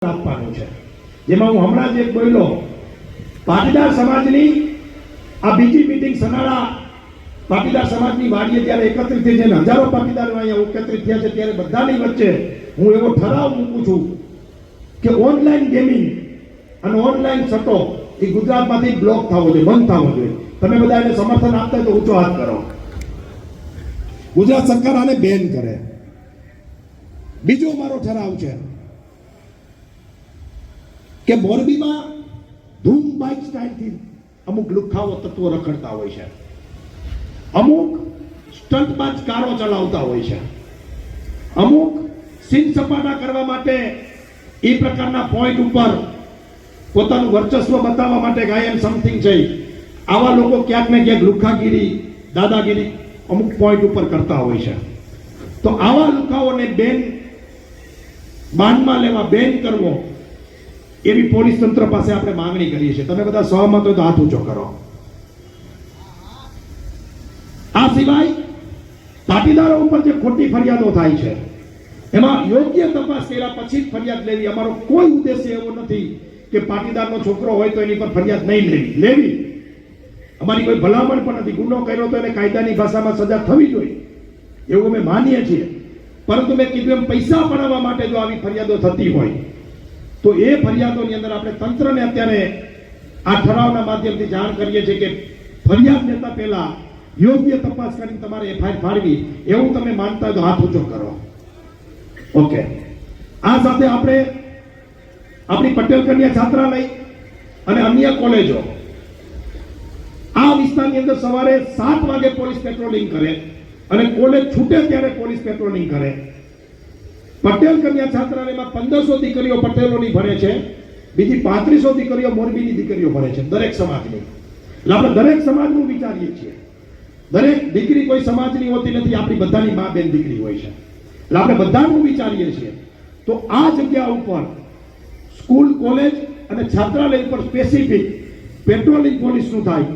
આપવાનું છે, જેમાં હું હમણાં જ એક બોલ્યો, પાટીદાર સમાજની આ બીજી મીટિંગ સનાળા પાટીદાર સમાજની વાડીએ જ્યારે એકત્રિત થઈ છે, હજારો પાટીદારો અહીંયા એકત્રિત થયા છે, ત્યારે બધાની વચ્ચે હું એવો ઠરાવ મૂકું છું કે ઓનલાઈન ગેમિંગ અને ઓનલાઈન સટ્ટો એ ગુજરાતમાંથી બ્લોક થવો જોઈએ, બંધ થવો જોઈએ. તમે બધા એને સમર્થન આપતા હોય તો ઊંચો હાથ કરો. ગુજરાત સરકાર આને બેન કરે. બીજો મારો ઠરાવ છે કે મોરબીમાં ધૂમ બાઇક સ્ટાઇલથી અમુક લુખાઓ તત્વો રખડતા હોય છે, અમુક સ્ટંટબાજ કારો ચલાવતા હોય છે, અમુક સીન સપાટા કરવા માટે એ પ્રકારના પોઈન્ટ ઉપર પોતાનું વર્ચસ્વ બતાવવા માટે ગાયન સમથિંગ છે, આવા લોકો ક્યાંક ને ક્યાંક લુખાગીરી દાદાગીરી અમુક પોઈન્ટ ઉપર કરતા હોય છે. તો આવા લુખાઓને બાનમાં લેવા, બેન કરવો, એવી પોલીસ તંત્ર પાસે આપણે માંગણી કરીએ છીએ. તમે બધા સહમત હોય તો હાથ ઊંચો કરો. આ સિવાય પાટીદારો ઉપર જે ખોટી ફરિયાદો થાય છે એમાં યોગ્ય તપાસ કર્યા પછી જ ફરિયાદ લેવી. અમારો કોઈ ઉદ્દેશ્ય એવો નથી કે પાટીદારનો છોકરો હોય તો એની પર ફરિયાદ નહીં લેવી. અમારી કોઈ ભલામણ પણ નથી. ગુનો કર્યો તો એને કાયદાની ભાષામાં સજા થવી જોઈએ એવું અમે માનીએ છીએ. પરંતુ મેં કીધું એમ પૈસા પડાવવા માટે જો આવી ફરિયાદો થતી હોય તો એ ફરિયાદોની અંદર આપણે તંત્રને અત્યારે આ ઠરાવના માધ્યમથી જાણ કરીએ છીએ કે ફરિયાદ લેતા પહેલા યોગ્ય તપાસ કરીને તમારે એફઆઈઆર ફાળવી. એવું તમે માનતા હોય તો હાથ ઊંચો કરો. ઓકે, આ સાથે આપણે આપણી પટેલ કન્યા છાત્રાલય અને અન્ય કોલેજો આ વિસ્તારની અંદર સવારે 7 વાગે પોલીસ પેટ્રોલિંગ કરે અને કોલેજ છૂટે ત્યારે પોલીસ પેટ્રોલિંગ કરે. પટેલ કન્યા છાત્રાલયમાં 1500 દીકરીઓ પટેલોની ભણે છે, બીજી 3500 દીકરીઓ મોરબીની દીકરીઓ ભણે છે, દરેક સમાજની. એટલે આપણે દરેક સમાજનું વિચારીએ છીએ. દરેક દીકરી કોઈ સમાજની હોતી નથી, આપણી બધાની મા બેન દીકરી હોય છે. એટલે આપણે બધાનું વિચારીએ છીએ. તો આ જગ્યા ઉપર સ્કૂલ, કોલેજ અને છાત્રાલય ઉપર સ્પેસિફિક પેટ્રોલિંગ પોલીસનું થાય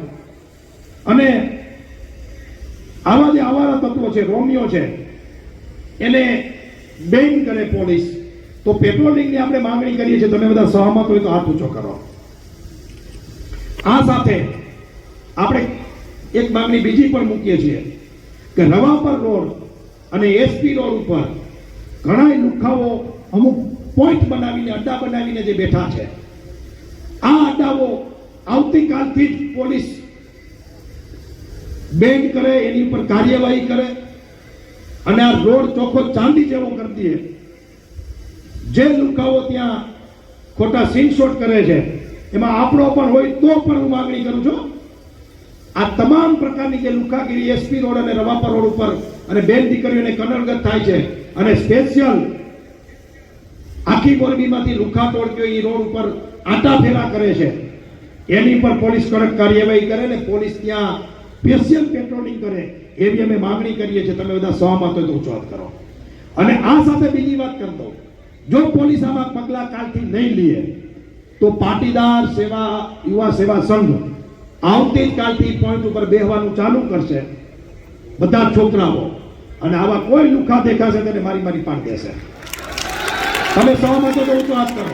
અને આવા જે આવારા તત્વો છે, રોમિયો છે, એને બેન કરે પોલીસ. તો પેટ્રોલિંગની આપણે માંગણી કરીએ છીએ. તમે બધા સહમત હોય તો હાથ ઊંચો કરો. આ સાથે આપણે એક માંગણી બીજી પણ મૂકીએ છીએ કે રવાપર રોડ અને એસપી રોડ ઉપર ઘણા લુખાઓ અમુક પોઈન્ટ બનાવીને, અડ્ડા બનાવીને જે બેઠા છે, આ અડ્ડાઓ આવતીકાલથી જ પોલીસ બેન કરે, એની ઉપર કાર્યવાહી કરે અને આ રોડ ચોખ્ખો ચાંદી જેવો કરી દે. જે લુકાઓ ત્યાં ખોટા સીનશોટ કરે છે એમાં આપણો પણ હોય તો પણ હું માંગણી કરું છું, આ તમામ પ્રકારની જે લુકાગીરી એસપી રોડ અને રવાપર રોડ ઉપર અને બેન દીકરીઓને કનડગત થાય છે અને સ્પેશિયલ આખી મોરબીમાંથી લુખા તોડકીઓ એ રોડ ઉપર આટા ફેરા કરે છે, એની પર પોલીસ કડક કાર્યવાહી કરે ને પોલીસ ત્યાં સ્પેશિયલ પેટ્રોલિંગ કરે એવી અમે માંગણી કરીએ છીએ. તમે બધા સહમત હોય તો ઊંચો હાથ કરો. અને આ સાથે બીજી વાત કરતો, જો પોલીસ આમાં પગલા કાલથી નહીં લે તો પાટીદાર યુવા સેવા સંઘ આવતીકાલથી પોઈન્ટ ઉપર બેહવાનું ચાલુ કરશે, બધા છોકરાઓ. અને આવા કોઈ લુખા દેખાશે તેને મારી પાડ દેશે. તમે સહમત હોય તો ઊંચો હાથ કરો.